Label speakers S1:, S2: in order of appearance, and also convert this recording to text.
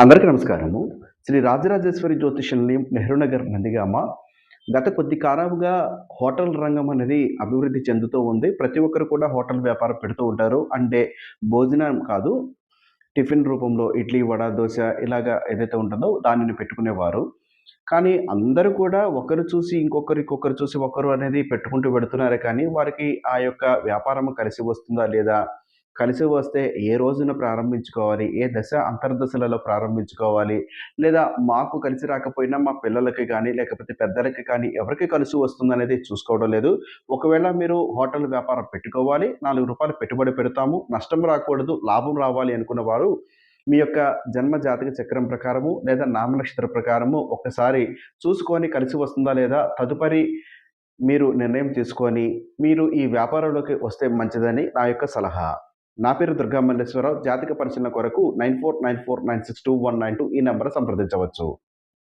S1: అందరికీ నమస్కారము. శ్రీ రాజరాజేశ్వరి జ్యోతిష్యాలయం నెహ్రూ నగర్ నందిగామ. గత కొద్ది కాలాలుగా హోటల్ రంగం అనేది అభివృద్ధి చెందుతూ ఉంది. ప్రతి ఒక్కరు కూడా హోటల్ వ్యాపారం పెడుతూ ఉంటారు. అంటే భోజనం కాదు, టిఫిన్ రూపంలో ఇడ్లీ, వడ, దోస ఇలాగా ఏదైతే ఉంటుందో దానిని పెట్టుకునేవారు. కానీ అందరూ కూడా ఒకరు చూసి ఇంకొకరు చూసి ఒకరు అనేది పెట్టుకుంటూ వెడుతున్నారే కానీ, వారికి ఆ యొక్క వ్యాపారం కలిసి వస్తుందా లేదా? కలిసి వస్తే ఏ రోజున ప్రారంభించుకోవాలి? ఏ దశ అంతర్దశలలో ప్రారంభించుకోవాలి? లేదా మాకు కలిసి రాకపోయినా మా పిల్లలకి గానీ, లేకపోతే పెద్దలకి కానీ ఎవరికి కలిసి వస్తుందనేది చూసుకోవడం లేదు. ఒకవేళ మీరు హోటల్ వ్యాపారం పెట్టుకోవాలి, రూ. 4 పెట్టుబడి పెడతాము, నష్టం రాకూడదు, లాభం రావాలి అనుకున్న వారు మీ యొక్క జన్మ జాతక చక్రం ప్రకారము లేదా నామనక్షత్ర ప్రకారము ఒక్కసారి చూసుకొని కలిసి వస్తుందా లేదా తదుపరి మీరు నిర్ణయం తీసుకొని మీరు ఈ వ్యాపారంలోకి వస్తే మంచిదని నా యొక్క సలహా. నా పేరు దుర్గా మల్లేశ్వరరావు. జాతక పరిశీలన కొరకు 9494962192 ఈ నంబర్ సంప్రదించవచ్చు.